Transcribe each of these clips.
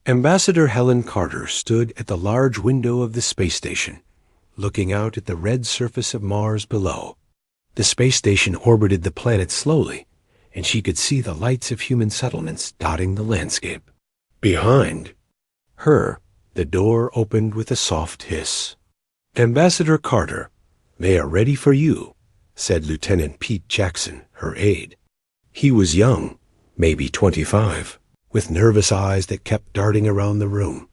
Ambassador Helen Carter stood at the large window of the space station, looking out at the red surface of Mars below. The space station orbited the planet slowly, and she could see the lights of human settlements dotting the landscape. Behind her, the door opened with a soft hiss. "Ambassador Carter, they are ready for you," said Lieutenant Pete Jackson, her aide. He was young, maybe 25, with nervous eyes that kept darting around the room.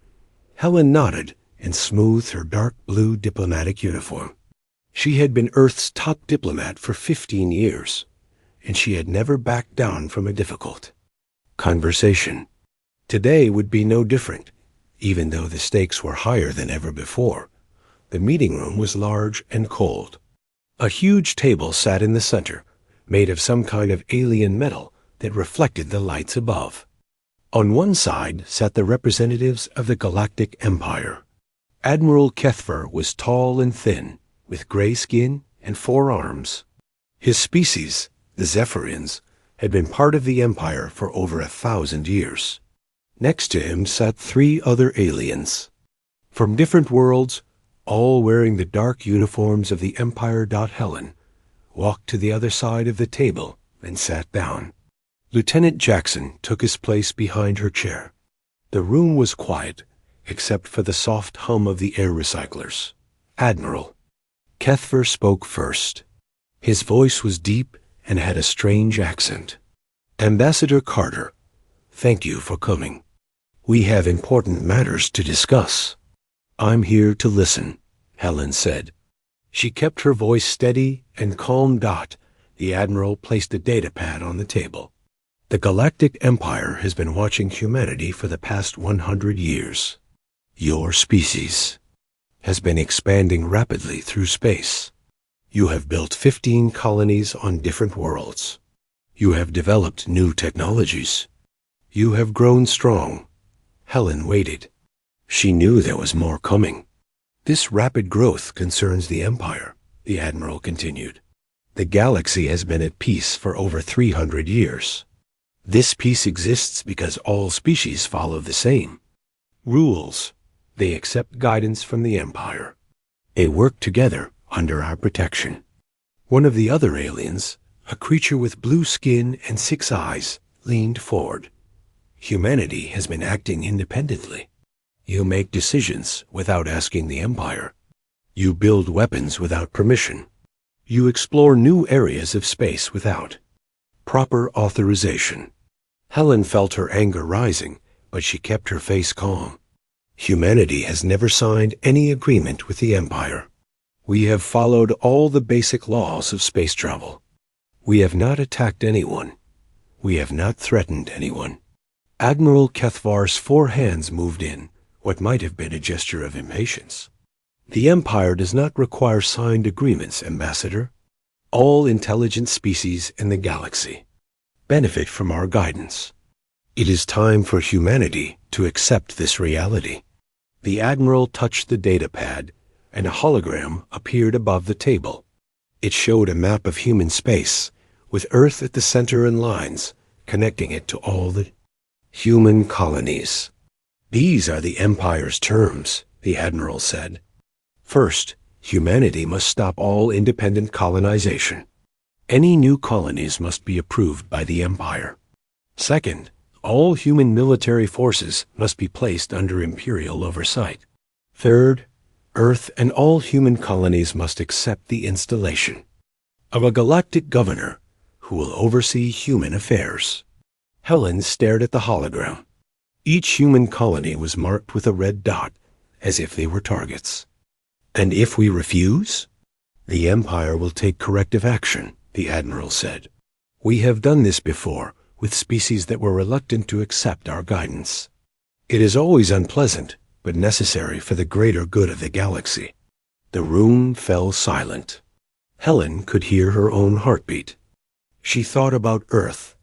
Helen nodded and smoothed her dark blue diplomatic uniform. She had been Earth's top diplomat for 15 years, and she had never backed down from a difficult conversation. Today would be no different, even though the stakes were higher than ever before. The meeting room was large and cold. A huge table sat in the center, made of some kind of alien metal that reflected the lights above. On one side sat the representatives of the Galactic Empire. Admiral Kethver was tall and thin, with gray skin and 4 arms. His species, the Zephyrians, had been part of the Empire for over 1,000 years. Next to him sat 3 other aliens. From different worlds, all wearing the dark uniforms of the Empire. Helen walked to the other side of the table and sat down. Lieutenant Jackson took his place behind her chair. The room was quiet, except for the soft hum of the air recyclers. Admiral Kethver spoke first. His voice was deep and had a strange accent. "Ambassador Carter, thank you for coming. We have important matters to discuss." "I'm here to listen," Helen said. She kept her voice steady and calm. The Admiral placed a data pad on the table. "The Galactic Empire has been watching humanity for the past 100 years. Your species has been expanding rapidly through space. You have built 15 colonies on different worlds. You have developed new technologies. You have grown strong." Helen waited. She knew there was more coming. "This rapid growth concerns the Empire," the Admiral continued. "The galaxy has been at peace for over 300 years. This peace exists because all species follow the same rules. They accept guidance from the Empire. They work together under our protection." One of the other aliens, a creature with blue skin and 6 eyes, leaned forward. "Humanity has been acting independently. You make decisions without asking the Empire. You build weapons without permission. You explore new areas of space without proper authorization." Helen felt her anger rising, but she kept her face calm. "Humanity has never signed any agreement with the Empire. We have followed all the basic laws of space travel. We have not attacked anyone. We have not threatened anyone." Admiral Kethvar's 4 hands moved in, what might have been a gesture of impatience. "The Empire does not require signed agreements, Ambassador. All intelligent species in the galaxy benefit from our guidance. It is time for humanity to accept this reality." The Admiral touched the data pad, and a hologram appeared above the table. It showed a map of human space, with Earth at the center and lines connecting it to all the human colonies. "These are the Empire's terms," the Admiral said. "First, humanity must stop all independent colonization. Any new colonies must be approved by the Empire. Second, all human military forces must be placed under Imperial oversight. Third, Earth and all human colonies must accept the installation of a galactic governor who will oversee human affairs." Helen stared at the hologram. Each human colony was marked with a red dot, as if they were targets. "And if we refuse?" "The Empire will take corrective action," the Admiral said. "We have done this before with species that were reluctant to accept our guidance. It is always unpleasant, but necessary for the greater good of the galaxy." The room fell silent. Helen could hear her own heartbeat. She thought about Earth,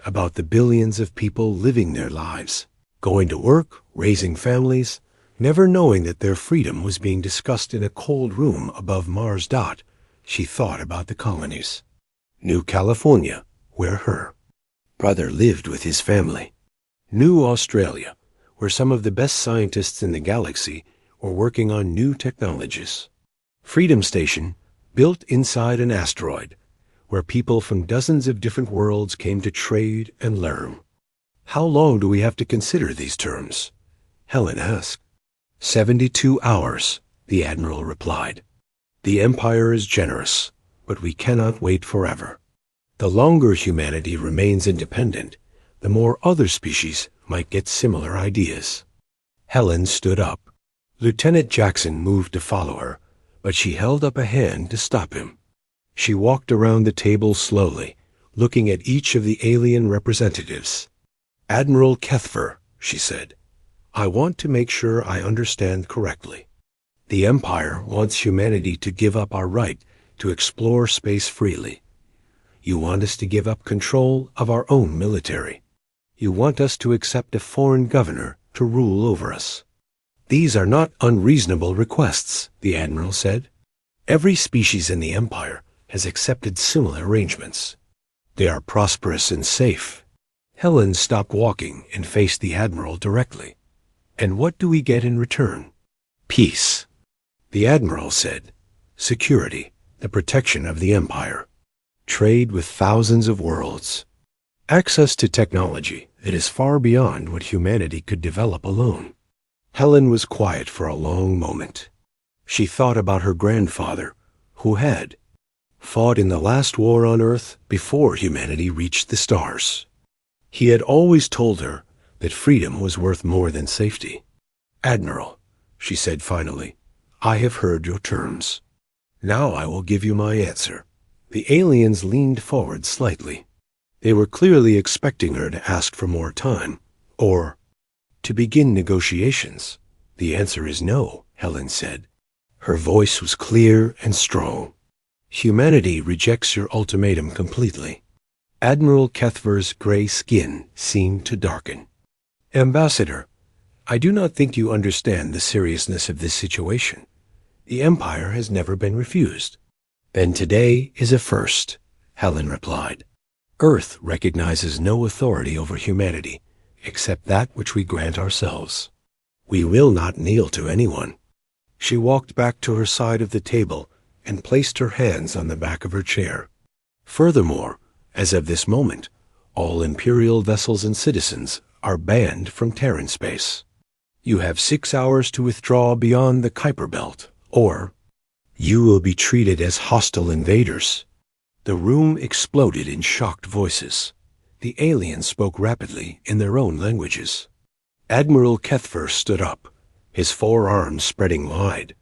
about the billions of people living their lives, going to work, raising families, never knowing that their freedom was being discussed in a cold room above Mars. She thought about the colonies. New California, where her brother lived with his family. New Australia, where some of the best scientists in the galaxy were working on new technologies. Freedom Station, built inside an asteroid, where people from dozens of different worlds came to trade and learn. How long do we have to consider these terms? Helen asked. 72 hours, the Admiral replied. The Empire is generous, but we cannot wait forever. The longer humanity remains independent, the more other species might get similar ideas. Helen stood up. Lieutenant Jackson moved to follow her, but she held up a hand to stop him. She walked around the table slowly, looking at each of the alien representatives. Admiral Kethver, she said, I want to make sure I understand correctly. The Empire wants humanity to give up our right to explore space freely. You want us to give up control of our own military. You want us to accept a foreign governor to rule over us. These are not unreasonable requests, the Admiral said. Every species in the Empire has accepted similar arrangements. They are prosperous and safe. Helen stopped walking and faced the Admiral directly. And what do we get in return? Peace. The Admiral said, security, the protection of the Empire, trade with thousands of worlds, access to technology that is far beyond what humanity could develop alone. Helen was quiet for a long moment. She thought about her grandfather, who had fought in the last war on Earth before humanity reached the stars. He had always told her that freedom was worth more than safety. Admiral, she said finally, I have heard your terms. Now I will give you my answer. The aliens leaned forward slightly. They were clearly expecting her to ask for more time, or to begin negotiations. The answer is no, Helen said. Her voice was clear and strong. Humanity rejects your ultimatum completely. Admiral Kethver's gray skin seemed to darken. Ambassador, I do not think you understand the seriousness of this situation. The Empire has never been refused. Then today is a first, Helen replied. Earth recognizes no authority over humanity, except that which we grant ourselves. We will not kneel to anyone. She walked back to her side of the table and placed her hands on the back of her chair. Furthermore, as of this moment, all Imperial vessels and citizens are banned from Terran space. You have 6 hours to withdraw beyond the Kuiper Belt, or you will be treated as hostile invaders. The room exploded in shocked voices. The aliens spoke rapidly in their own languages. Admiral Kethver stood up, his forearms spreading wide.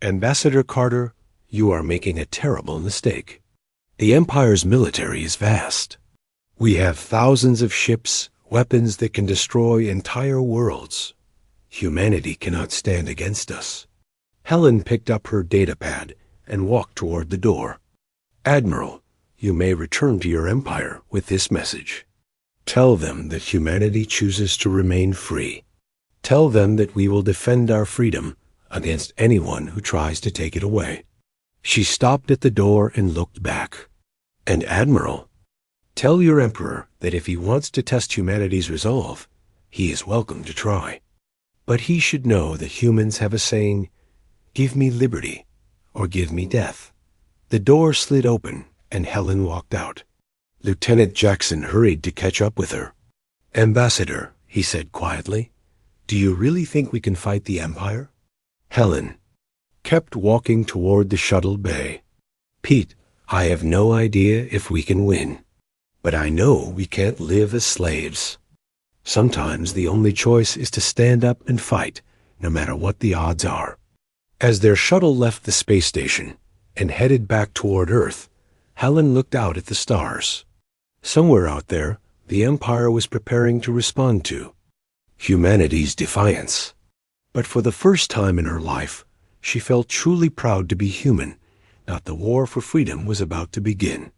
Ambassador Carter, you are making a terrible mistake. The Empire's military is vast. We have thousands of ships, weapons that can destroy entire worlds. Humanity cannot stand against us. Helen picked up her datapad and walked toward the door. Admiral, you may return to your empire with this message. Tell them that humanity chooses to remain free. Tell them that we will defend our freedom against anyone who tries to take it away. She stopped at the door and looked back. And Admiral, tell your emperor that if he wants to test humanity's resolve, he is welcome to try. But he should know that humans have a saying, give me liberty or give me death. The door slid open and Helen walked out. Lieutenant Jackson hurried to catch up with her. Ambassador, he said quietly, do you really think we can fight the Empire? Helen kept walking toward the shuttle bay. Pete, I have no idea if we can win, but I know we can't live as slaves. Sometimes the only choice is to stand up and fight, no matter what the odds are. As their shuttle left the space station and headed back toward Earth, Helen looked out at the stars. Somewhere out there, the Empire was preparing to respond to humanity's defiance. But for the first time in her life, she felt truly proud to be human, that the war for freedom was about to begin.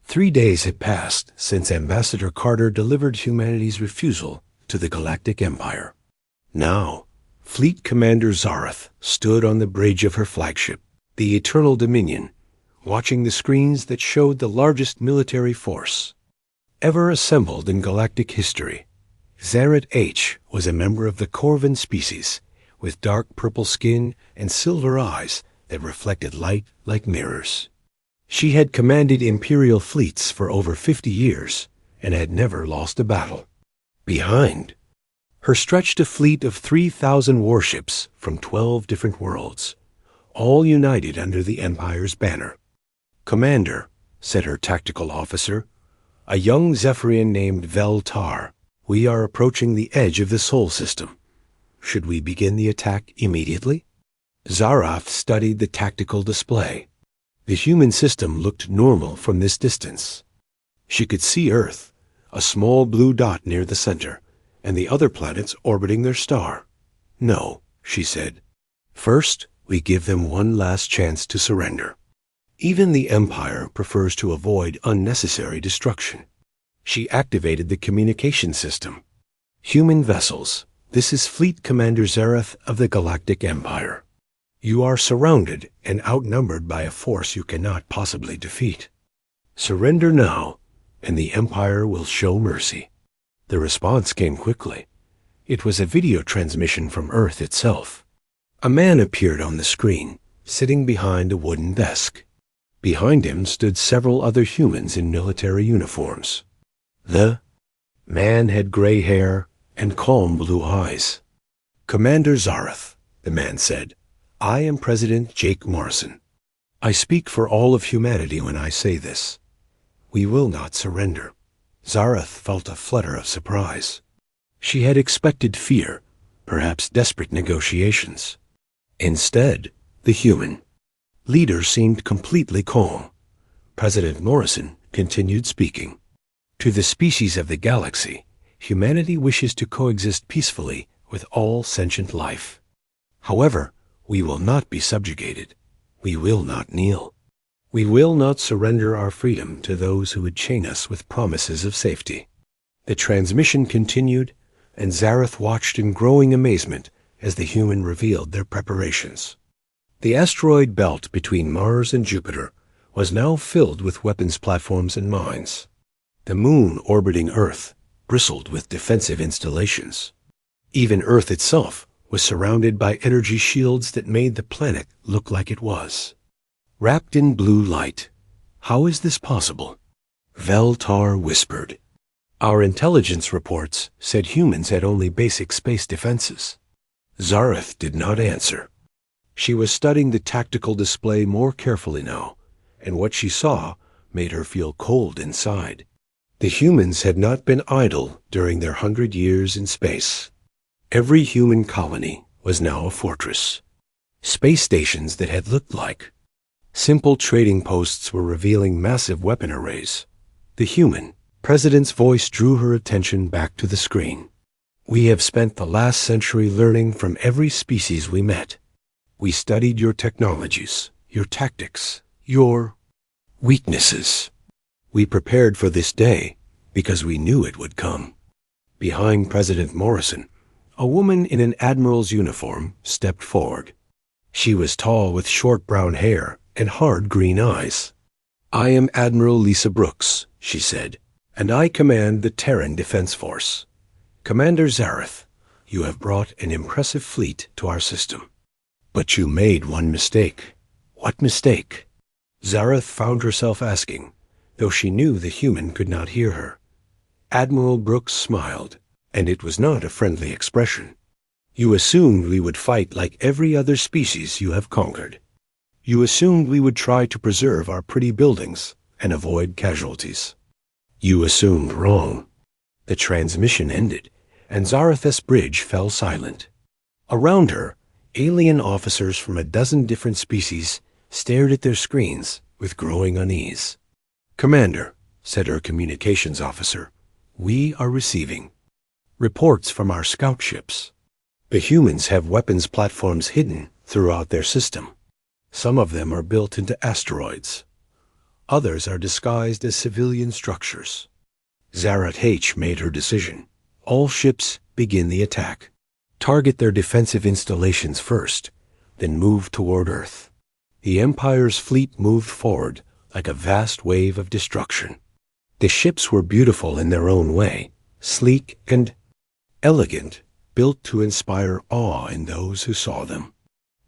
3 days had passed since Ambassador Carter delivered humanity's refusal to the Galactic Empire. Now, Fleet Commander Zareth stood on the bridge of her flagship, the Eternal Dominion, watching the screens that showed the largest military force ever assembled in galactic history, Zaret H was a member of the Corvan species, with dark purple skin and silver eyes that reflected light like mirrors. She had commanded Imperial fleets for over 50 years and had never lost a battle. Behind her stretched a fleet of 3,000 warships from 12 different worlds, all united under the Empire's banner. "Commander," said her tactical officer, "a young Zephyrian named Vel Tar. We are approaching the edge of the Sol system. Should we begin the attack immediately?" Zarath studied the tactical display. The human system looked normal from this distance. She could see Earth, a small blue dot near the center, and the other planets orbiting their star. "No," she said. "First, we give them one last chance to surrender. Even the Empire prefers to avoid unnecessary destruction." She activated the communication system. "Human vessels, this is Fleet Commander Zareth of the Galactic Empire. You are surrounded and outnumbered by a force you cannot possibly defeat. Surrender now, and the Empire will show mercy." The response came quickly. It was a video transmission from Earth itself. A man appeared on the screen, sitting behind a wooden desk. Behind him stood several other humans in military uniforms. The man had gray hair and calm blue eyes. "Commander Zareth," the man said, "I am President Jake Morrison. I speak for all of humanity when I say this. We will not surrender." Zareth felt a flutter of surprise. She had expected fear, perhaps desperate negotiations. Instead, the human leader seemed completely calm. President Morrison continued speaking. "To the species of the galaxy, humanity wishes to coexist peacefully with all sentient life. However, we will not be subjugated. We will not kneel. We will not surrender our freedom to those who would chain us with promises of safety." The transmission continued, and Zareth watched in growing amazement as the human revealed their preparations. The asteroid belt between Mars and Jupiter was now filled with weapons platforms and mines. The moon orbiting Earth bristled with defensive installations. Even Earth itself was surrounded by energy shields that made the planet look like it was. Wrapped in blue light. "How is this possible?" Vel Tar whispered. "Our intelligence reports said humans had only basic space defenses." Zareth did not answer. She was studying the tactical display more carefully now, and what she saw made her feel cold inside. The humans had not been idle during their 100 years in space. Every human colony was now a fortress. Space stations that had looked like simple trading posts were revealing massive weapon arrays. The human president's voice drew her attention back to the screen. "We have spent the last century learning from every species we met. We studied your technologies, your tactics, your weaknesses. We prepared for this day because we knew it would come." Behind President Morrison, a woman in an admiral's uniform stepped forward. She was tall with short brown hair and hard green eyes. "I am Admiral Lisa Brooks," she said, "and I command the Terran Defense Force. Commander Zareth, you have brought an impressive fleet to our system. But you made one mistake." "What mistake?" Zareth found herself asking, though she knew the human could not hear her. Admiral Brooks smiled, and it was not a friendly expression. "You assumed we would fight like every other species you have conquered. You assumed we would try to preserve our pretty buildings and avoid casualties. You assumed wrong." The transmission ended, and Zareth's bridge fell silent. Around her, alien officers from a dozen different species stared at their screens with growing unease. "Commander," said her communications officer, "we are receiving reports from our scout ships. The humans have weapons platforms hidden throughout their system. Some of them are built into asteroids. Others are disguised as civilian structures." Zareth H made her decision. All ships begin the attack. Target their defensive installations first, then move toward Earth. The Empire's fleet moved forward like a vast wave of destruction. The ships were beautiful in their own way, sleek and elegant, built to inspire awe in those who saw them.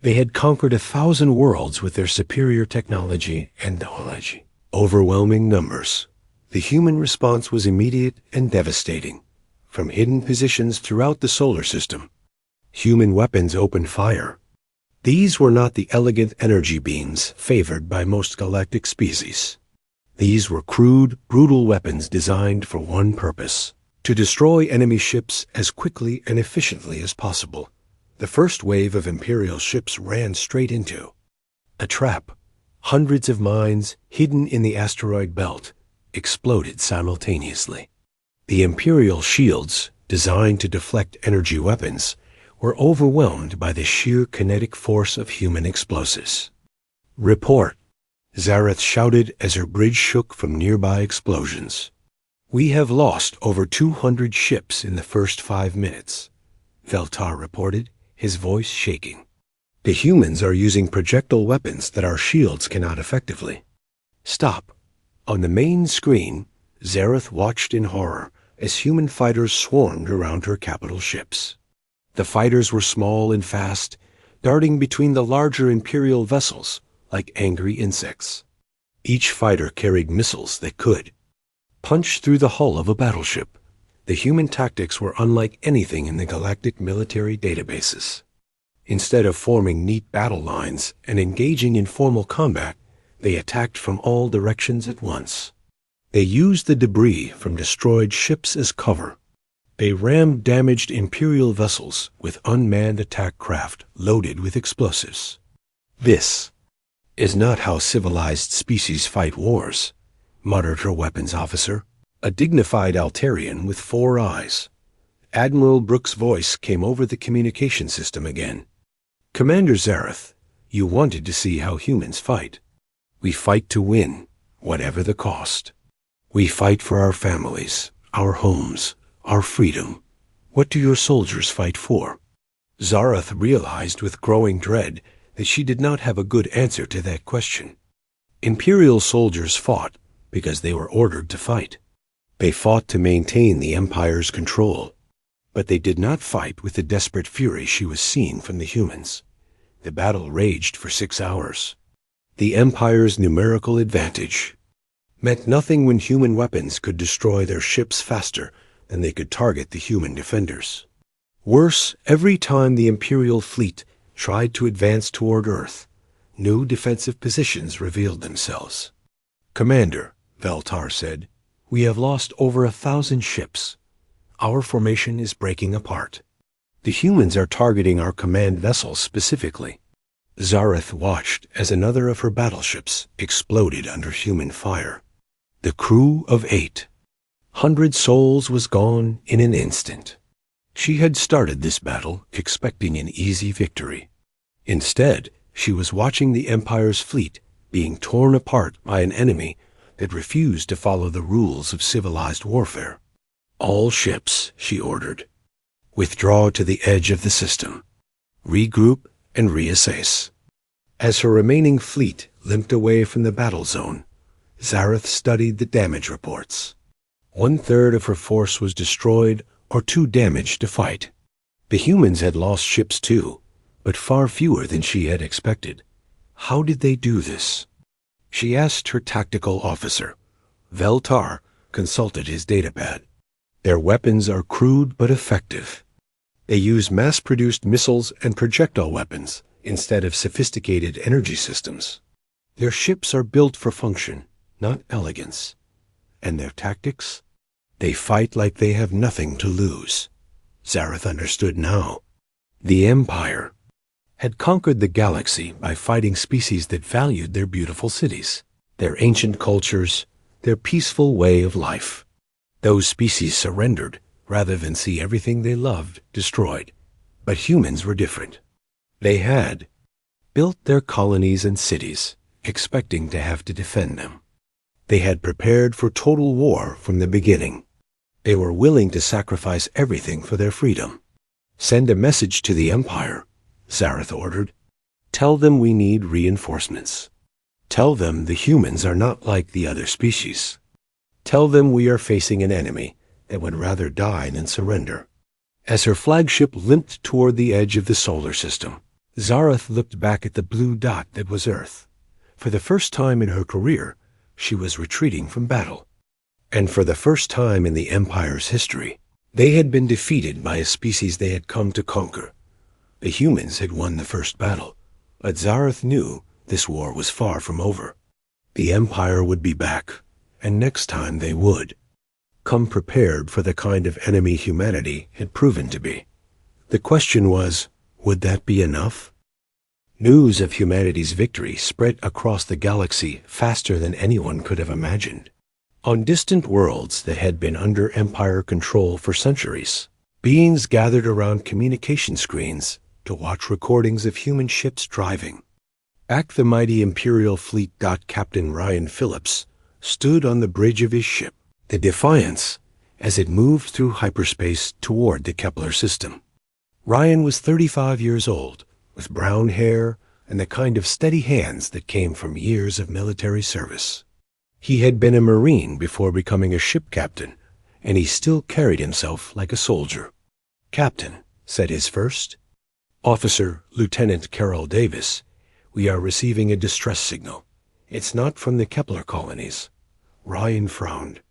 They had conquered 1,000 worlds with their superior technology and knowledge. Overwhelming numbers. The human response was immediate and devastating. From hidden positions throughout the solar system, human weapons opened fire. These were not the elegant energy beams favored by most galactic species. These were crude, brutal weapons designed for one purpose: to destroy enemy ships as quickly and efficiently as possible. The first wave of Imperial ships ran straight into a trap. Hundreds of mines, hidden in the asteroid belt, exploded simultaneously. The Imperial shields, designed to deflect energy weapons, were overwhelmed by the sheer kinetic force of human explosives. "Report," Zareth shouted as her bridge shook from nearby explosions. "We have lost over 200 ships in the first 5 minutes," Veltar reported, his voice shaking. "The humans are using projectile weapons that our shields cannot effectively." "Stop." On the main screen, Zareth watched in horror as human fighters swarmed around her capital ships. The fighters were small and fast, darting between the larger Imperial vessels like angry insects. Each fighter carried missiles that could punch through the hull of a battleship. The human tactics were unlike anything in the galactic military databases. Instead of forming neat battle lines and engaging in formal combat, they attacked from all directions at once. They used the debris from destroyed ships as cover. They rammed damaged Imperial vessels with unmanned attack craft loaded with explosives. "This is not how civilized species fight wars," muttered her weapons officer, a dignified Altarian with 4 eyes. Admiral Brooks' voice came over the communication system again. "Commander Zareth, you wanted to see how humans fight. We fight to win, whatever the cost. We fight for our families, our homes, our freedom. What do your soldiers fight for?" Zareth realized with growing dread that she did not have a good answer to that question. Imperial soldiers fought because they were ordered to fight. They fought to maintain the Empire's control. But they did not fight with the desperate fury she was seeing from the humans. The battle raged for 6 hours. The Empire's numerical advantage meant nothing when human weapons could destroy their ships faster than they could target the human defenders. Worse, every time the Imperial fleet tried to advance toward Earth, new defensive positions revealed themselves. "Commander," Veltar said, "we have lost over 1,000 ships. Our formation is breaking apart. The humans are targeting our command vessels specifically." Zareth watched as another of her battleships exploded under human fire. The crew of 8. 100 souls was gone in an instant. She had started this battle expecting an easy victory. Instead, she was watching the Empire's fleet being torn apart by an enemy that refused to follow the rules of civilized warfare. "All ships," she ordered, "withdraw to the edge of the system. Regroup and reassess." As her remaining fleet limped away from the battle zone, Zareth studied the damage reports. 1/3 of her force was destroyed or too damaged to fight. The humans had lost ships too, but far fewer than she had expected. How did they do this? She asked her tactical officer. Veltar consulted his datapad. "Their weapons are crude but effective. They use mass-produced missiles and projectile weapons instead of sophisticated energy systems. Their ships are built for function, not elegance. And their tactics? They fight like they have nothing to lose." Zareth understood now. The Empire had conquered the galaxy by fighting species that valued their beautiful cities, their ancient cultures, their peaceful way of life. Those species surrendered rather than see everything they loved destroyed. But humans were different. They had built their colonies and cities, expecting to have to defend them. They had prepared for total war from the beginning. They were willing to sacrifice everything for their freedom. "Send a message to the Empire," Zareth ordered. "Tell them we need reinforcements. Tell them the humans are not like the other species. Tell them we are facing an enemy that would rather die than surrender." As her flagship limped toward the edge of the solar system, Zareth looked back at the blue dot that was Earth. For the first time in her career, she was retreating from battle. And for the first time in the Empire's history, they had been defeated by a species they had come to conquer. The humans had won the first battle, but Zareth knew this war was far from over. The Empire would be back, and next time they would. Come prepared for the kind of enemy humanity had proven to be. The question was, would that be enough? News of humanity's victory spread across the galaxy faster than anyone could have imagined. On distant worlds that had been under Empire control for centuries, beings gathered around communication screens to watch recordings of human ships driving. The mighty Imperial fleet. Captain Ryan Phillips stood on the bridge of his ship, the Defiance, as it moved through hyperspace toward the Kepler system. Ryan was 35 years old, with brown hair and the kind of steady hands that came from years of military service. He had been a Marine before becoming a ship captain, and he still carried himself like a soldier. "Captain," said his first. "Officer Lieutenant Carroll Davis, we are receiving a distress signal. It's not from the Kepler colonies." Ryan frowned.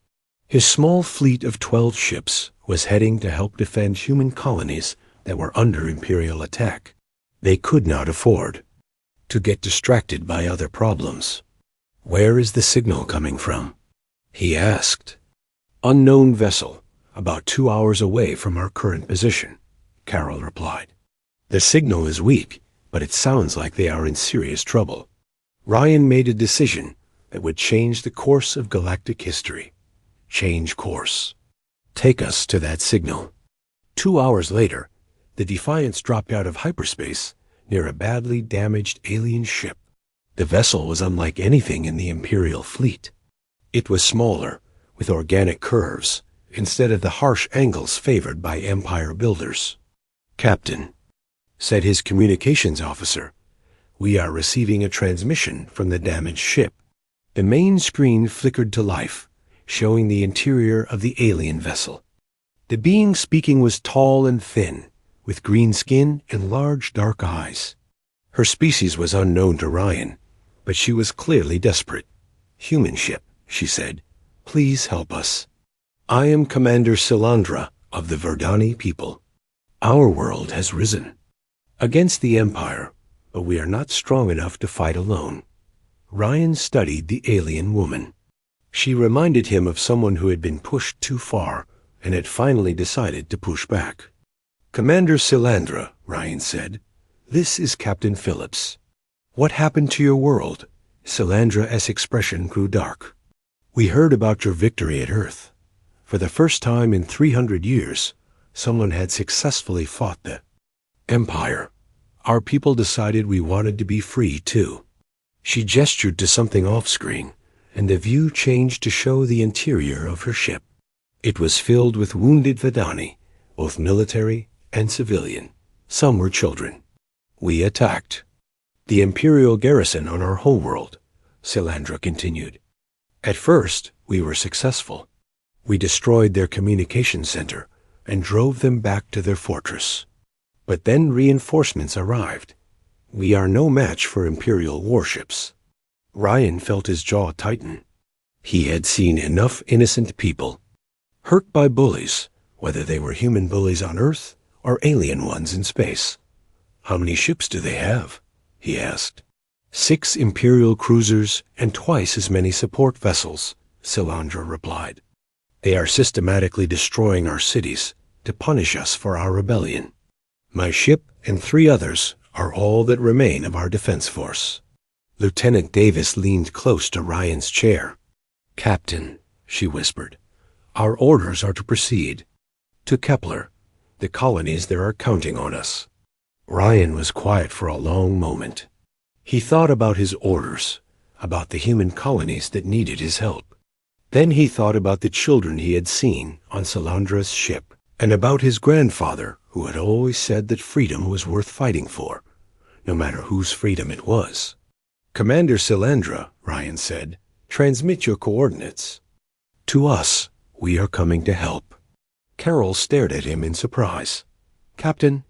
His small fleet of 12 ships was heading to help defend human colonies that were under Imperial attack. They could not afford to get distracted by other problems. "Where is the signal coming from?" he asked. "Unknown vessel, about 2 hours away from our current position," Carroll replied. "The signal is weak, but it sounds like they are in serious trouble." Ryan made a decision that would change the course of galactic history. Change course. Take us to that signal. 2 hours later, the Defiance dropped out of hyperspace near a badly damaged alien ship. The vessel was unlike anything in the Imperial fleet. It was smaller, with organic curves, instead of the harsh angles favored by Empire builders. "Captain," said his communications officer, "we are receiving a transmission from the damaged ship." The main screen flickered to life, showing the interior of the alien vessel. The being speaking was tall and thin, with green skin and large dark eyes. Her species was unknown to Ryan, but she was clearly desperate. "Human ship," she said, "please help us. I am Commander Silandra of the Verdani people. Our world has risen against the Empire, but we are not strong enough to fight alone." Ryan studied the alien woman. She reminded him of someone who had been pushed too far and had finally decided to push back. "Commander Silandra," Ryan said, "this is Captain Phillips. What happened to your world?" Silandra's expression grew dark. "We heard about your victory at Earth. For the first time in 300 years, someone had successfully fought the Empire. Our people decided we wanted to be free, too." She gestured to something off-screen, and the view changed to show the interior of her ship. It was filled with wounded Vedani, both military and civilian. Some were children. "We attacked the Imperial garrison on our homeworld," Silandra continued. "At first, we were successful. We destroyed their communication center and drove them back to their fortress. But then reinforcements arrived. We are no match for Imperial warships." Ryan felt his jaw tighten. He had seen enough innocent people hurt by bullies, whether they were human bullies on Earth or alien ones in space. "How many ships do they have?" he asked. 6 Imperial cruisers and twice as many support vessels," Silandra replied. "They are systematically destroying our cities to punish us for our rebellion. My ship and 3 others are all that remain of our defense force." Lieutenant Davis leaned close to Ryan's chair. "Captain," she whispered, "our orders are to proceed to Kepler. The colonies there are counting on us." Ryan was quiet for a long moment. He thought about his orders, about the human colonies that needed his help. Then he thought about the children he had seen on Silandra's ship, and about his grandfather who had always said that freedom was worth fighting for, no matter whose freedom it was. "Commander Silandra," Ryan said, "transmit your coordinates." "To us, we are coming to help." Carol stared at him in surprise. "Captain,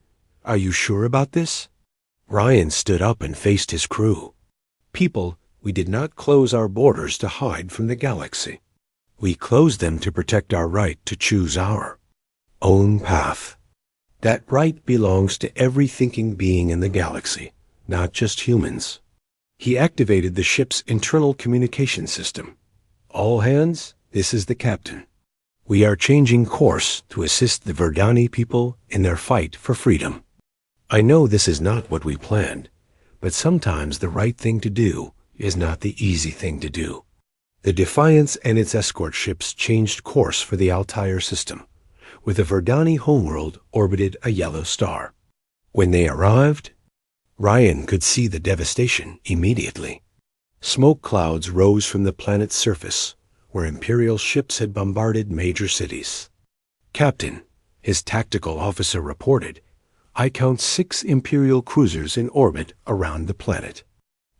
are you sure about this?" Ryan stood up and faced his crew. "People, we did not close our borders to hide from the galaxy. We closed them to protect our right to choose our own path. That right belongs to every thinking being in the galaxy, not just humans." He activated the ship's internal communication system. "All hands, this is the captain. We are changing course to assist the Verdani people in their fight for freedom. I know this is not what we planned, but sometimes the right thing to do is not the easy thing to do." The Defiance and its escort ships changed course for the Altair system, where the Verdani homeworld orbited a yellow star. When they arrived, Ryan could see the devastation immediately. Smoke clouds rose from the planet's surface, where Imperial ships had bombarded major cities. "Captain," his tactical officer reported, "I count 6 Imperial cruisers in orbit around the planet.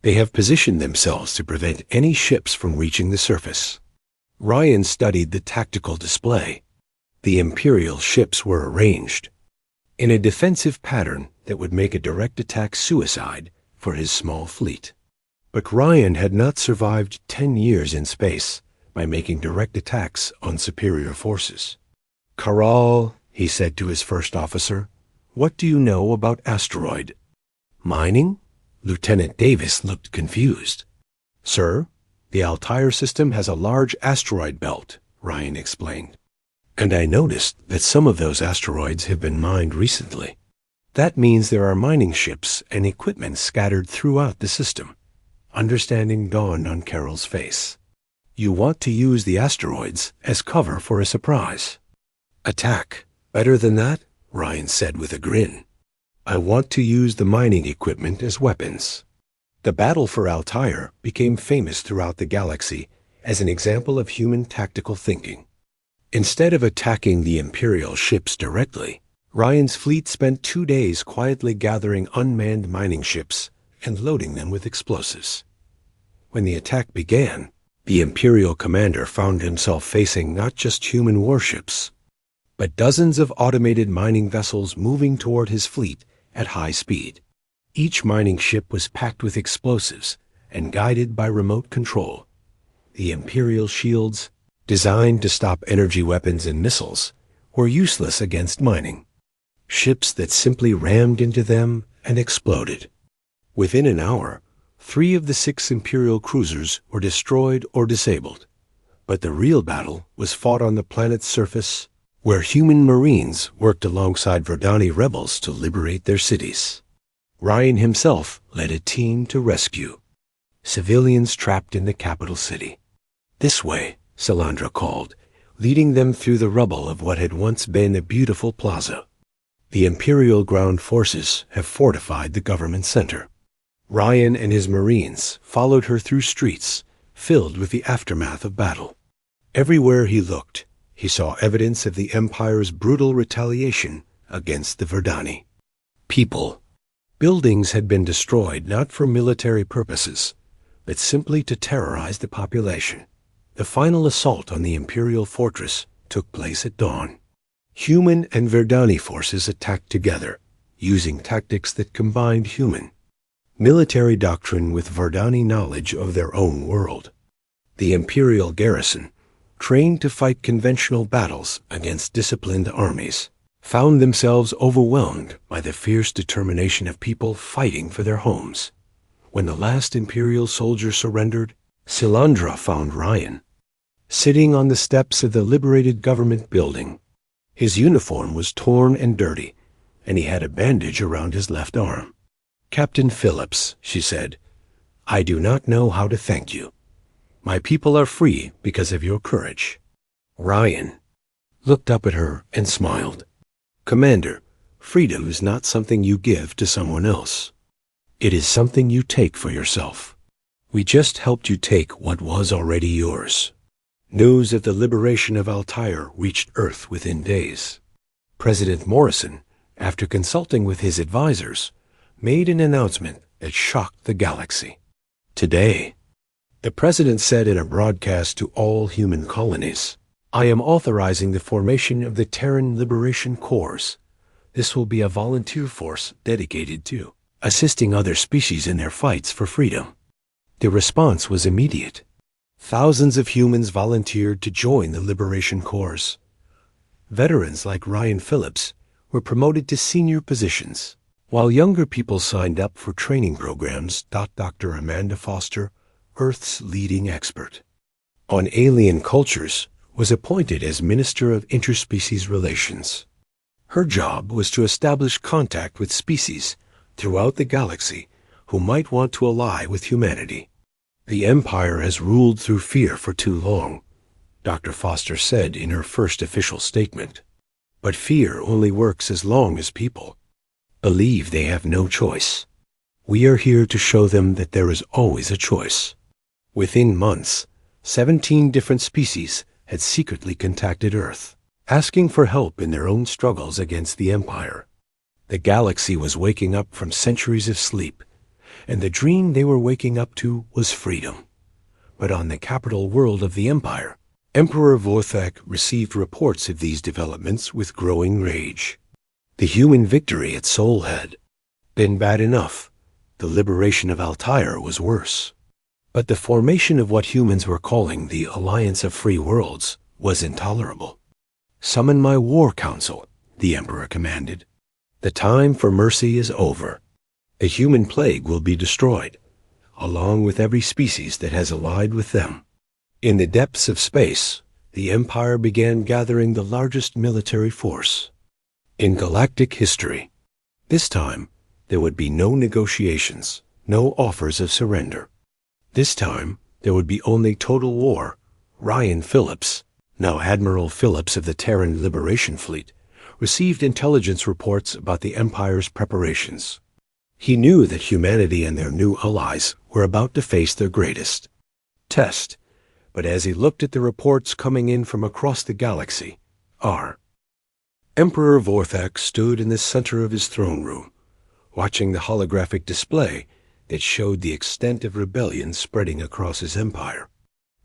They have positioned themselves to prevent any ships from reaching the surface." Ryan studied the tactical display. The Imperial ships were arranged in a defensive pattern that would make a direct attack suicide for his small fleet. But Ryan had not survived 10 years in space by making direct attacks on superior forces. "Caral," he said to his first officer, "what do you know about asteroid mining?" Lieutenant Davis looked confused. "Sir, the Altair system has a large asteroid belt," Ryan explained. "And I noticed that some of those asteroids have been mined recently. That means there are mining ships and equipment scattered throughout the system." Understanding dawned on Carol's face. "You want to use the asteroids as cover for a surprise attack. Better than that," Ryan said with a grin. "I want to use the mining equipment as weapons." The battle for Altair became famous throughout the galaxy as an example of human tactical thinking. Instead of attacking the Imperial ships directly, Ryan's fleet spent 2 days quietly gathering unmanned mining ships and loading them with explosives. When the attack began, the Imperial commander found himself facing not just human warships, but dozens of automated mining vessels moving toward his fleet at high speed. Each mining ship was packed with explosives and guided by remote control. The Imperial shields, designed to stop energy weapons and missiles, were useless against mining. Ships that simply rammed into them and exploded. Within an hour, 3 of the 6 Imperial cruisers were destroyed or disabled. But the real battle was fought on the planet's surface, where human Marines worked alongside Verdani rebels to liberate their cities. Ryan himself led a team to rescue civilians trapped in the capital city. "This way," Salandra called, leading them through the rubble of what had once been a beautiful plaza. "The Imperial ground forces have fortified the government center." Ryan and his Marines followed her through streets filled with the aftermath of battle. Everywhere he looked, he saw evidence of the Empire's brutal retaliation against the Verdani. People. Buildings had been destroyed not for military purposes, but simply to terrorize the population. The final assault on the Imperial fortress took place at dawn. Human and Verdani forces attacked together, using tactics that combined human military doctrine with Verdani knowledge of their own world. The Imperial garrison, trained to fight conventional battles against disciplined armies, found themselves overwhelmed by the fierce determination of people fighting for their homes. When the last Imperial soldier surrendered, Salandra found Ryan sitting on the steps of the liberated government building. His uniform was torn and dirty, and he had a bandage around his left arm. "Captain Phillips," she said, "I do not know how to thank you. My people are free because of your courage." Ryan looked up at her and smiled. "Commander, freedom is not something you give to someone else. It is something you take for yourself. We just helped you take what was already yours." News of the liberation of Altair reached Earth within days. President Morrison, after consulting with his advisors, made an announcement that shocked the galaxy. "Today," the president said in a broadcast to all human colonies, I am authorizing the formation of the Terran Liberation Corps. This will be a volunteer force dedicated to assisting other species in their fights for freedom. The response was immediate. Thousands of humans volunteered to join the Liberation Corps. Veterans like Ryan Phillips were promoted to senior positions, while younger people signed up for training programs. Dr. Amanda Foster, Earth's leading expert on alien cultures, was appointed as Minister of Interspecies Relations. Her job was to establish contact with species throughout the galaxy who might want to ally with humanity. The Empire has ruled through fear for too long, Dr. Foster said in her first official statement. But fear only works as long as people believe they have no choice. We are here to show them that there is always a choice. Within months, 17 different species had secretly contacted Earth, asking for help in their own struggles against the Empire. The galaxy was waking up from centuries of sleep, and the dream they were waking up to was freedom. But on the capital world of the Empire, Emperor Vorthak received reports of these developments with growing rage. The human victory at Sol had been bad enough. The liberation of Altair was worse. But the formation of what humans were calling the Alliance of Free Worlds was intolerable. "Summon my war council," the Emperor commanded. "The time for mercy is over. The human plague will be destroyed, along with every species that has allied with them." In the depths of space, the Empire began gathering the largest military force in galactic history. This time, there would be no negotiations, no offers of surrender. This time, there would be only total war. Ryan Phillips, now Admiral Phillips of the Terran Liberation Fleet, received intelligence reports about the Empire's preparations. He knew that humanity and their new allies were about to face their greatest test, but as he looked at the reports coming in from across the galaxy, Emperor Vorthak stood in the center of his throne room, watching the holographic display that showed the extent of rebellion spreading across his empire.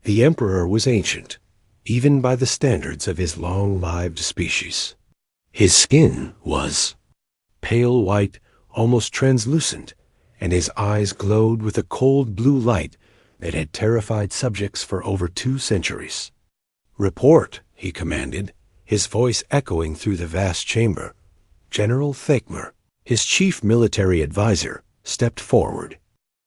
The Emperor was ancient, even by the standards of his long-lived species. His skin was pale white, almost translucent, and his eyes glowed with a cold blue light that had terrified subjects for over 2 centuries. "Report," he commanded, his voice echoing through the vast chamber. General Thakmer, his chief military advisor, stepped forward.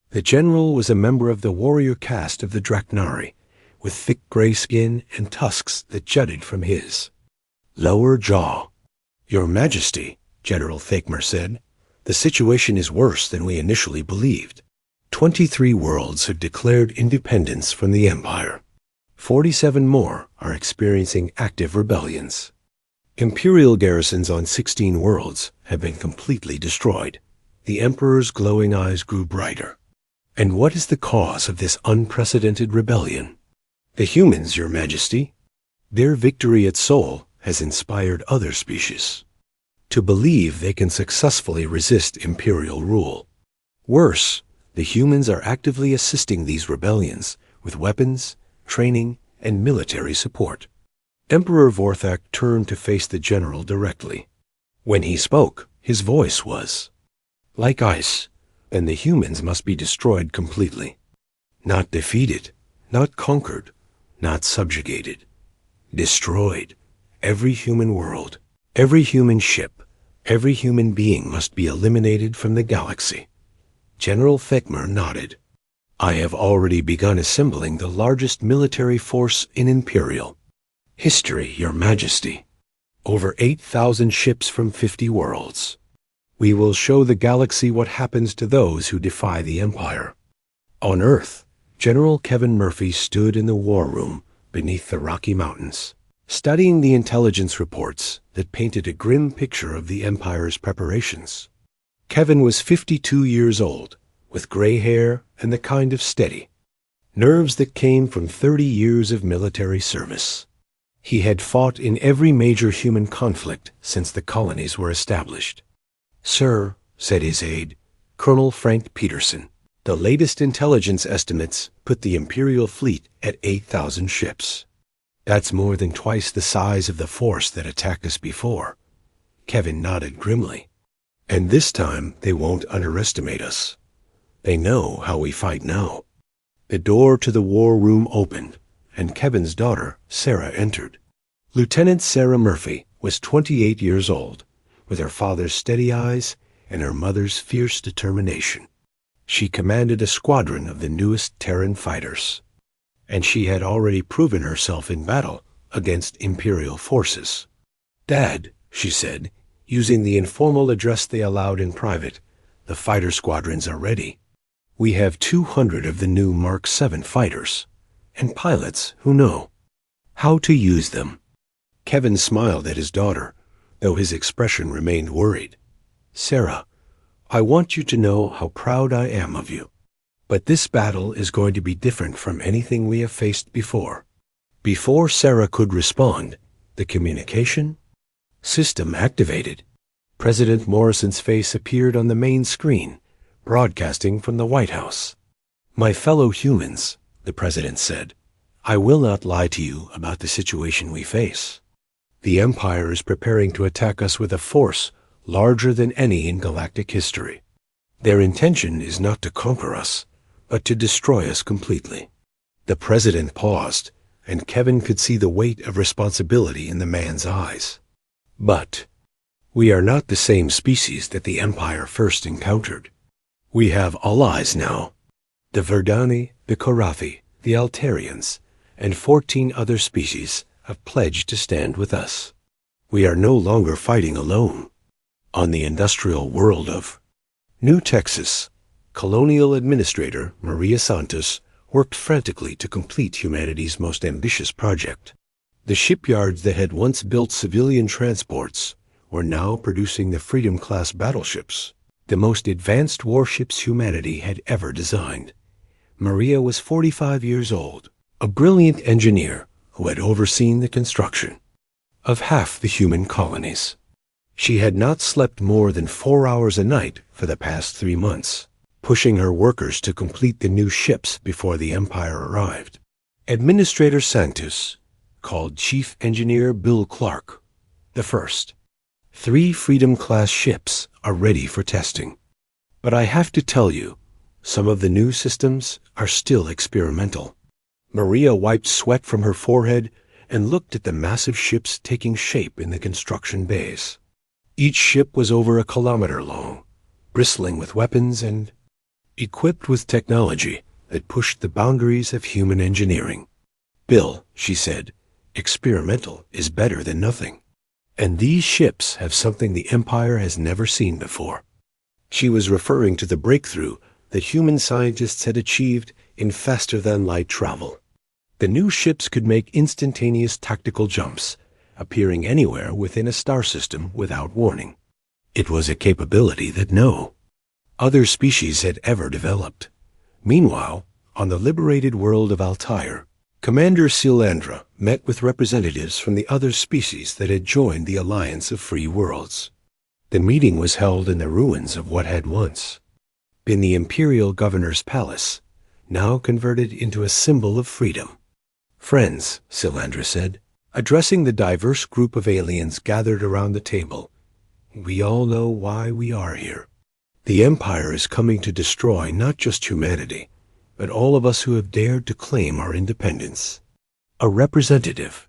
The general was a member of the warrior caste of the Draknari, with thick gray skin and tusks that jutted from his lower jaw. "Your Majesty," General Thakmer said, "the situation is worse than we initially believed. 23 worlds have declared independence from the Empire. 47 more are experiencing active rebellions. Imperial garrisons on 16 worlds have been completely destroyed." The Emperor's glowing eyes grew brighter. "And what is the cause of this unprecedented rebellion?" "The humans, Your Majesty. Their victory at Sol has inspired other species to believe they can successfully resist imperial rule. Worse, the humans are actively assisting these rebellions with weapons, training, and military support." Emperor Vorthak turned to face the general directly. When he spoke, his voice was like ice, and the humans must be destroyed completely. Not defeated, not conquered, not subjugated. Destroyed. Every human world, every human ship, every human being must be eliminated from the galaxy. General Thakmer nodded. "I have already begun assembling the largest military force in Imperial history, Your Majesty. Over 8,000 ships from 50 worlds. We will show the galaxy what happens to those who defy the Empire." On Earth, General Kevin Murphy stood in the war room beneath the Rocky Mountains, studying the intelligence reports that painted a grim picture of the Empire's preparations. Kevin was 52 years old, with gray hair and the kind of steady nerves that came from 30 years of military service. He had fought in every major human conflict since the colonies were established. "Sir," said his aide, Colonel Frank Peterson, "the latest intelligence estimates put the Imperial fleet at 8,000 ships." That's more than twice the size of the force that attacked us before. Kevin nodded grimly. And this time they won't underestimate us. They know how we fight now. The door to the war room opened, and Kevin's daughter, Sarah, entered. Lieutenant Sarah Murphy was 28 years old, with her father's steady eyes and her mother's fierce determination. She commanded a squadron of the newest Terran fighters, and she had already proven herself in battle against Imperial forces. "Dad," she said, using the informal address they allowed in private, "the fighter squadrons are ready. We have 200 of the new Mark 7 fighters, and pilots who know how to use them." Kevin smiled at his daughter, though his expression remained worried. "Sarah, I want you to know how proud I am of you. But this battle is going to be different from anything we have faced before." Before Sarah could respond, the communication system activated. President Morrison's face appeared on the main screen, broadcasting from the White House. "My fellow humans," the president said, "I will not lie to you about the situation we face. The Empire is preparing to attack us with a force larger than any in galactic history. Their intention is not to conquer us, but to destroy us completely." The president paused, and Kevin could see the weight of responsibility in the man's eyes. "But we are not the same species that the Empire first encountered. We have allies now. The Verdani, the Korathi, the Altarians, and 14 other species have pledged to stand with us. We are no longer fighting alone." On the industrial world of New Texas, Colonial Administrator Maria Santos worked frantically to complete humanity's most ambitious project. The shipyards that had once built civilian transports were now producing the Freedom-class battleships, the most advanced warships humanity had ever designed. Maria was 45 years old, a brilliant engineer who had overseen the construction of half the human colonies. She had not slept more than 4 hours a night for the past 3 months, pushing her workers to complete the new ships before the Empire arrived. Administrator Santos called Chief Engineer Bill Clark the first. 3 Freedom-class ships are ready for testing. But I have to tell you, some of the new systems are still experimental. Maria wiped sweat from her forehead and looked at the massive ships taking shape in the construction bays. Each ship was over 1 kilometer long, bristling with weapons and equipped with technology that pushed the boundaries of human engineering. "Bill," she said, "experimental is better than nothing. And these ships have something the Empire has never seen before." She was referring to the breakthrough that human scientists had achieved in faster-than-light travel. The new ships could make instantaneous tactical jumps, appearing anywhere within a star system without warning. It was a capability that no other species had ever developed. Meanwhile, on the liberated world of Altair, Commander Silandra met with representatives from the other species that had joined the Alliance of Free Worlds. The meeting was held in the ruins of what had once been the Imperial Governor's Palace, now converted into a symbol of freedom. "Friends," Silandra said, addressing the diverse group of aliens gathered around the table, "we all know why we are here. The Empire is coming to destroy not just humanity, but all of us who have dared to claim our independence." A representative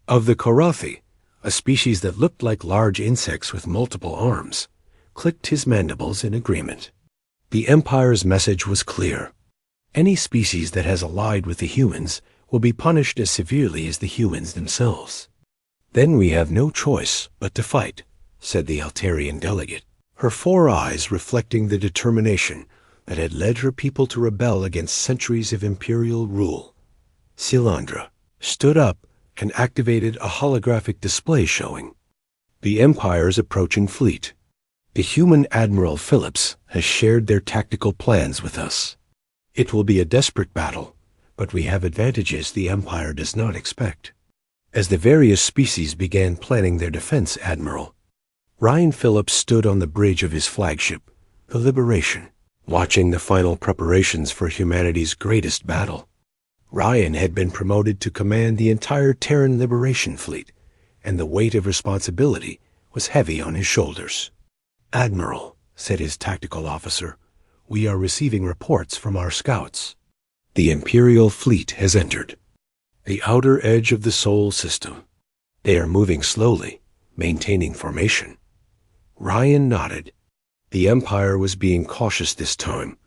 of the Korathi, a species that looked like large insects with multiple arms, clicked his mandibles in agreement. The Empire's message was clear. Any species that has allied with the humans will be punished as severely as the humans themselves. "Then we have no choice but to fight," said the Altarian delegate, her 4 eyes reflecting the determination that had led her people to rebel against centuries of imperial rule. Silandra stood up and activated a holographic display showing the Empire's approaching fleet. "The human Admiral Phillips has shared their tactical plans with us. It will be a desperate battle, but we have advantages the Empire does not expect." As the various species began planning their defense, Admiral Ryan Phillips stood on the bridge of his flagship, the Liberation, watching the final preparations for humanity's greatest battle. Ryan had been promoted to command the entire Terran Liberation Fleet, and the weight of responsibility was heavy on his shoulders. "Admiral," said his tactical officer, "we are receiving reports from our scouts. The Imperial fleet has entered the outer edge of the Sol system. They are moving slowly, maintaining formation." Ryan nodded. The Empire was being cautious this time,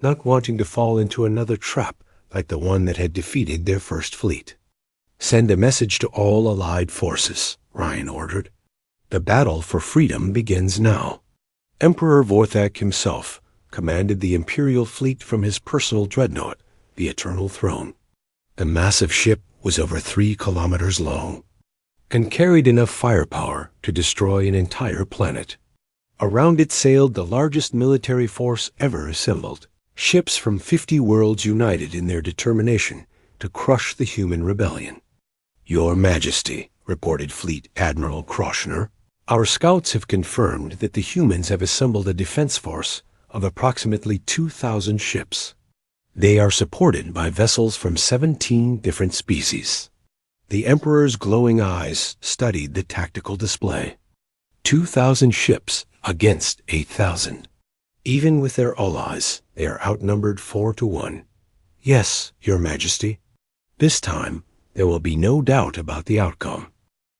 not wanting to fall into another trap like the one that had defeated their first fleet. "Send a message to all allied forces," Ryan ordered. "The battle for freedom begins now." Emperor Vorthak himself commanded the Imperial fleet from his personal dreadnought, the Eternal Throne. The massive ship was over 3 kilometers long and carried enough firepower to destroy an entire planet. Around it sailed the largest military force ever assembled. Ships from 50 worlds united in their determination to crush the human rebellion. "Your Majesty," reported Fleet Admiral Kroshner, "our scouts have confirmed that the humans have assembled a defense force of approximately 2,000 ships. They are supported by vessels from 17 different species." The Emperor's glowing eyes studied the tactical display. 2,000 ships against 8,000. Even with their allies, they are outnumbered 4 to 1. "Yes, Your Majesty." This time, there will be no doubt about the outcome.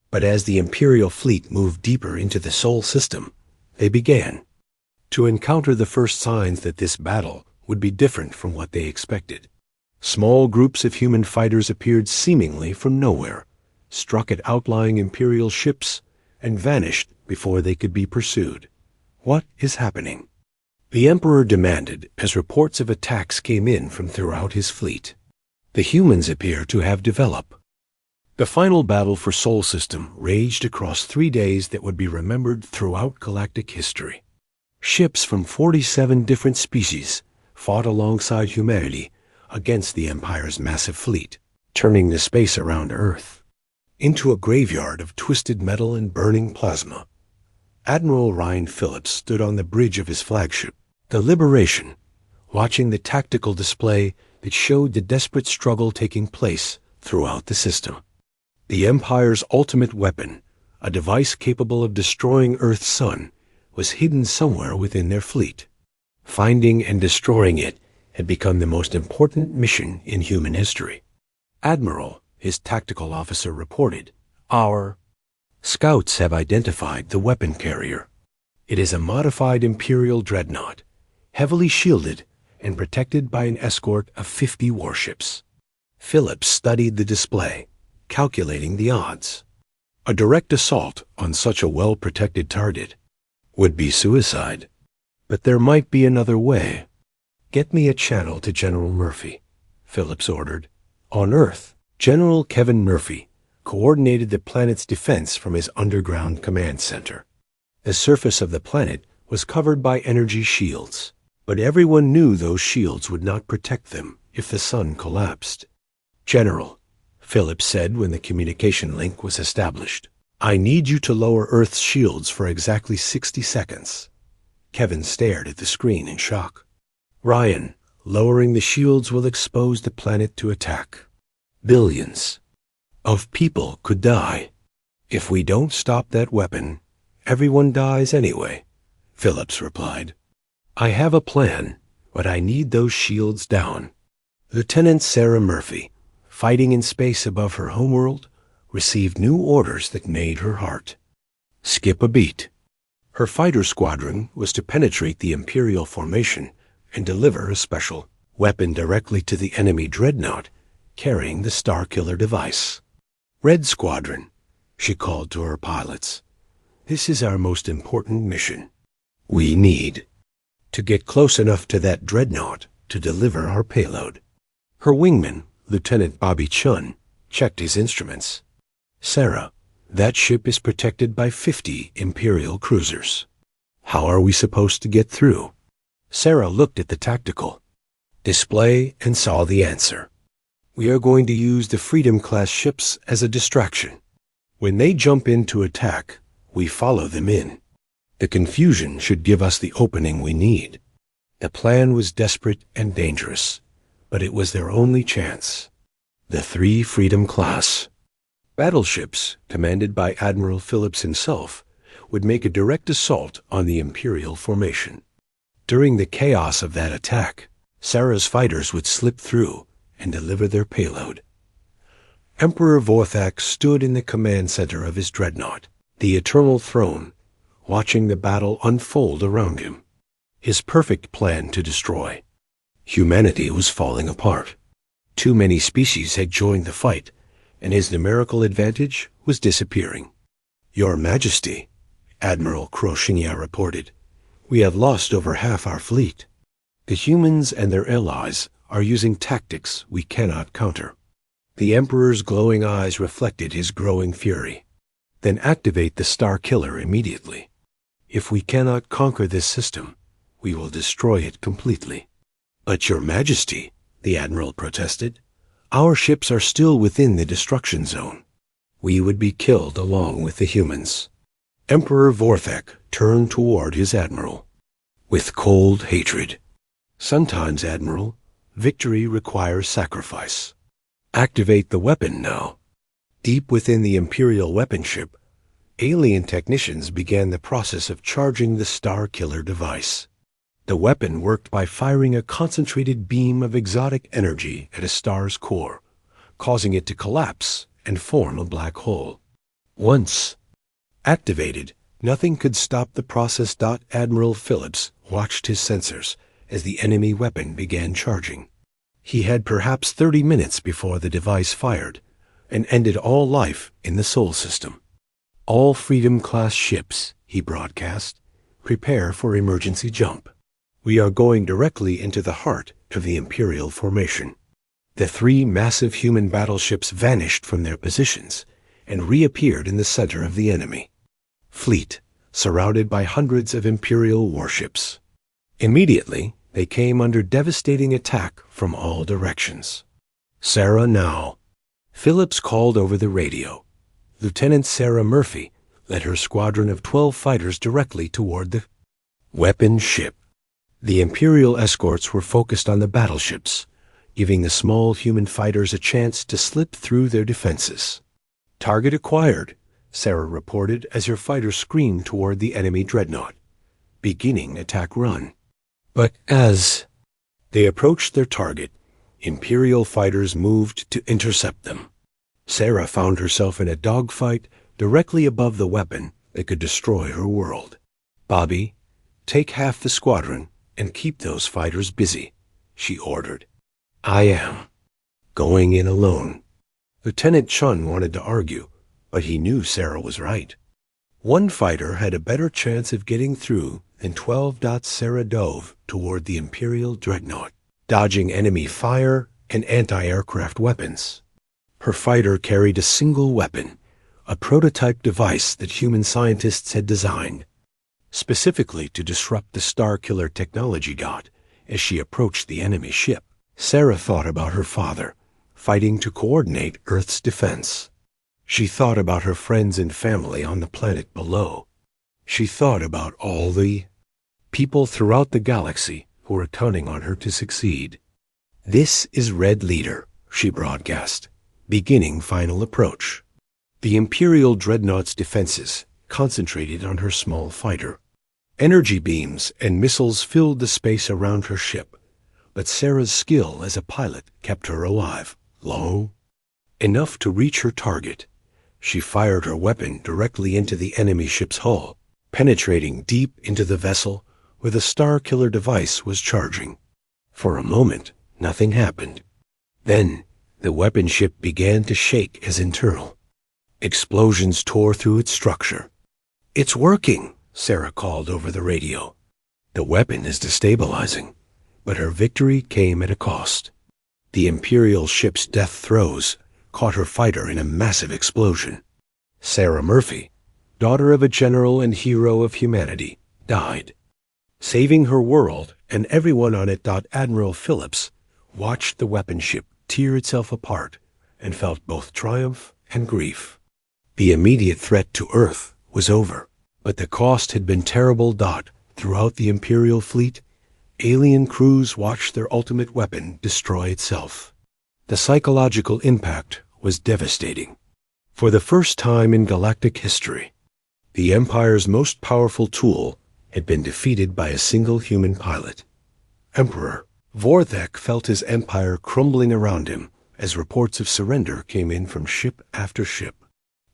But as the Imperial fleet moved deeper into the Sol system, they began to encounter the first signs that this battle would be different from what they expected. Small groups of human fighters appeared seemingly from nowhere, struck at outlying Imperial ships, and vanished before they could be pursued. "What is happening?" the Emperor demanded as reports of attacks came in from throughout his fleet. "The humans appear to have developed." The final battle for Sol System raged across 3 days that would be remembered throughout galactic history. Ships from 47 different species fought alongside humanity against the Empire's massive fleet, turning the space around Earth into a graveyard of twisted metal and burning plasma. Admiral Ryan Phillips stood on the bridge of his flagship, the Liberation, watching the tactical display that showed the desperate struggle taking place throughout the system. The Empire's ultimate weapon, a device capable of destroying Earth's sun, was hidden somewhere within their fleet. Finding and destroying it had become the most important mission in human history. "Admiral," his tactical officer reported, "our scouts have identified the weapon carrier. It is a modified Imperial dreadnought, heavily shielded and protected by an escort of 50 warships." Phillips studied the display, calculating the odds. A direct assault on such a well-protected target would be suicide. But there might be another way. "Get me a channel to General Murphy," Phillips ordered. On Earth, General Kevin Murphy coordinated the planet's defense from his underground command center. The surface of the planet was covered by energy shields, but everyone knew those shields would not protect them if the sun collapsed. "General," Phillips said when the communication link was established, "I need you to lower Earth's shields for exactly 60 seconds. Kevin stared at the screen in shock. "Ryan, lowering the shields will expose the planet to attack. Billions of people could die. If we don't stop that weapon, everyone dies anyway," Phillips replied. "I have a plan, but I need those shields down." Lieutenant Sarah Murphy, fighting in space above her homeworld, received new orders that made her heart skip a beat. Her fighter squadron was to penetrate the Imperial formation and deliver a special weapon directly to the enemy dreadnought carrying the Starkiller device. "Red Squadron," she called to her pilots, "this is our most important mission. We need to get close enough to that dreadnought to deliver our payload." Her wingman, Lieutenant Bobby Chun, checked his instruments. "Sarah, that ship is protected by 50 Imperial cruisers. How are we supposed to get through?" Sarah looked at the tactical display and saw the answer. "We are going to use the Freedom-class ships as a distraction. When they jump in to attack, we follow them in. The confusion should give us the opening we need." The plan was desperate and dangerous, but it was their only chance. The 3 Freedom Class. Battleships, commanded by Admiral Phillips himself, would make a direct assault on the Imperial formation. During the chaos of that attack, Sarah's fighters would slip through and deliver their payload. Emperor Vorthak stood in the command center of his dreadnought, the Eternal Throne, watching the battle unfold around him. His perfect plan to destroy. Humanity was falling apart. Too many species had joined the fight, and his numerical advantage was disappearing. "Your Majesty," Admiral Crochingia reported, "we have lost over half our fleet. The humans and their allies are using tactics we cannot counter." The Emperor's glowing eyes reflected his growing fury. "Then activate the Star Killer immediately. If we cannot conquer this system, we will destroy it completely." "But Your Majesty," the Admiral protested, "our ships are still within the destruction zone. We would be killed along with the humans." Emperor Vorthak turned toward his Admiral with cold hatred. "Sometimes, Admiral, victory requires sacrifice. Activate the weapon now." Deep within the Imperial weapon ship, alien technicians began the process of charging the Star Killer device. The weapon worked by firing a concentrated beam of exotic energy at a star's core, causing it to collapse and form a black hole. Once activated, nothing could stop the process. Admiral Phillips watched his sensors as the enemy weapon began charging. He had perhaps 30 minutes before the device fired and ended all life in the Sol system. "All Freedom-class ships," he broadcast, "prepare for emergency jump. We are going directly into the heart of the Imperial formation." The 3 massive human battleships vanished from their positions and reappeared in the center of the enemy fleet, surrounded by hundreds of Imperial warships. Immediately, they came under devastating attack from all directions. "Sarah now." Phillips called over the radio. Lieutenant Sarah Murphy led her squadron of 12 fighters directly toward the weapon ship. The Imperial escorts were focused on the battleships, giving the small human fighters a chance to slip through their defenses. "Target acquired," Sarah reported as her fighters screamed toward the enemy dreadnought, beginning attack run. But as they approached their target, Imperial fighters moved to intercept them. Sarah found herself in a dogfight directly above the weapon that could destroy her world. "Bobby, take half the squadron and keep those fighters busy," she ordered. "I am going in alone." Lieutenant Chun wanted to argue, but he knew Sarah was right. One fighter had a better chance of getting through than 12. Sarah dove toward the Imperial dreadnought, dodging enemy fire and anti-aircraft weapons. Her fighter carried a single weapon, a prototype device that human scientists had designed, specifically to disrupt the Star Killer technology. As she approached the enemy ship, Sarah thought about her father, fighting to coordinate Earth's defense. She thought about her friends and family on the planet below. She thought about all the people throughout the galaxy who were counting on her to succeed. "This is Red Leader," she broadcast, beginning final approach. The Imperial dreadnought's defenses concentrated on her small fighter. Energy beams and missiles filled the space around her ship, but Sarah's skill as a pilot kept her alive long enough to reach her target. She fired her weapon directly into the enemy ship's hull, penetrating deep into the vessel where the Star Killer device was charging. For a moment, nothing happened. Then, the weapon ship began to shake as internal. Explosions tore through its structure. "It's working," Sarah called over the radio. "The weapon is destabilizing," but her victory came at a cost. The Imperial ship's death throes caught her fighter in a massive explosion. Sarah Murphy, daughter of a general and hero of humanity, died. Saving her world and everyone on it. Admiral Phillips watched the weapon ship tear itself apart and felt both triumph and grief. The immediate threat to Earth was over, but the cost had been terrible. Throughout the Imperial fleet, alien crews watched their ultimate weapon destroy itself. The psychological impact was devastating. For the first time in galactic history, the Empire's most powerful tool had been defeated by a single human pilot. Emperor Vorthak felt his empire crumbling around him as reports of surrender came in from ship after ship.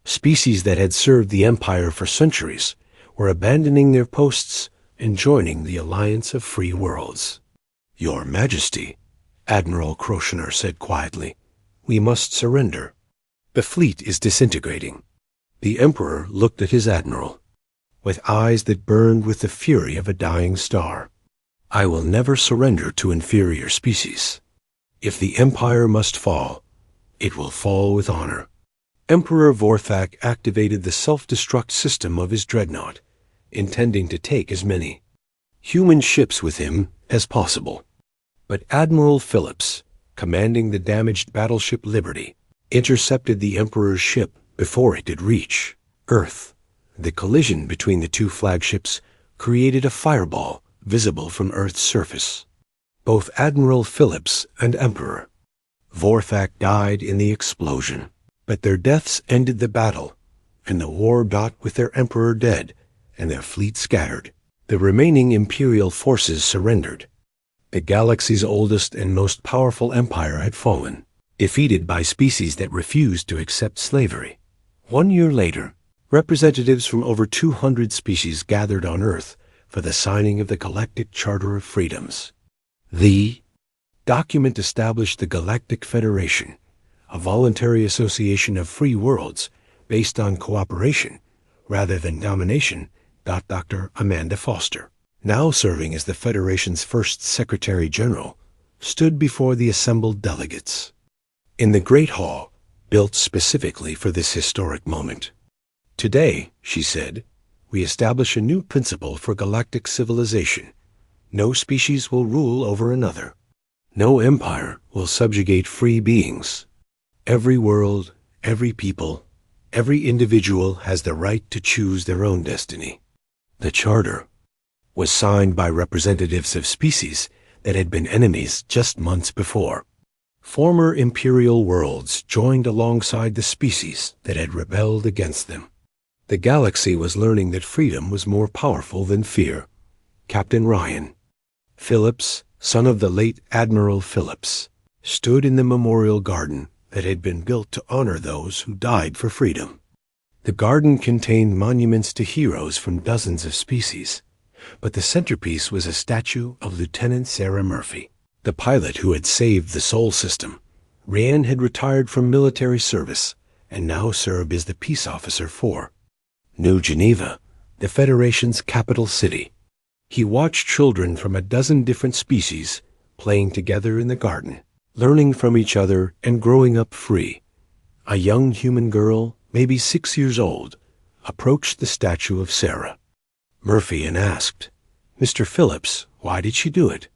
Species that had served the Empire for centuries were abandoning their posts and joining the Alliance of Free Worlds. "Your Majesty," Admiral Kroshner said quietly, "we must surrender. The fleet is disintegrating." The Emperor looked at his admiral, with eyes that burned with the fury of a dying star. "I will never surrender to inferior species. If the Empire must fall, it will fall with honor." Emperor Vorthak activated the self-destruct system of his dreadnought, intending to take as many human ships with him as possible. But Admiral Phillips, commanding the damaged battleship Liberty, intercepted the Emperor's ship before it could reach Earth. The collision between the two flagships created a fireball visible from Earth's surface. Both Admiral Phillips and Emperor Vorthak died in the explosion, but their deaths ended the battle, and the war got with their Emperor dead and their fleet scattered. The remaining Imperial forces surrendered. The galaxy's oldest and most powerful empire had fallen, defeated by species that refused to accept slavery. 1 year later, representatives from over 200 species gathered on Earth for the signing of the Galactic Charter of Freedoms. The document established the Galactic Federation, a voluntary association of free worlds based on cooperation rather than domination. Dr. Amanda Foster, now serving as the Federation's first Secretary General, stood before the assembled delegates. In the Great Hall, built specifically for this historic moment. "Today," she said, "we establish a new principle for galactic civilization. No species will rule over another. No empire will subjugate free beings. Every world, every people, every individual has the right to choose their own destiny." The charter was signed by representatives of species that had been enemies just months before. Former imperial worlds joined alongside the species that had rebelled against them. The galaxy was learning that freedom was more powerful than fear. Captain Ryan Phillips, son of the late Admiral Phillips, stood in the memorial garden that had been built to honor those who died for freedom. The garden contained monuments to heroes from dozens of species, but the centerpiece was a statue of Lieutenant Sarah Murphy, the pilot who had saved the Sol system. Ryan had retired from military service and now served as the peace officer for New Geneva, the Federation's capital city. He watched children from a dozen different species playing together in the garden, learning from each other and growing up free. A young human girl, maybe 6 years old, approached the statue of Sarah Murphy and asked, "Mr. Phillips, why did she do it?"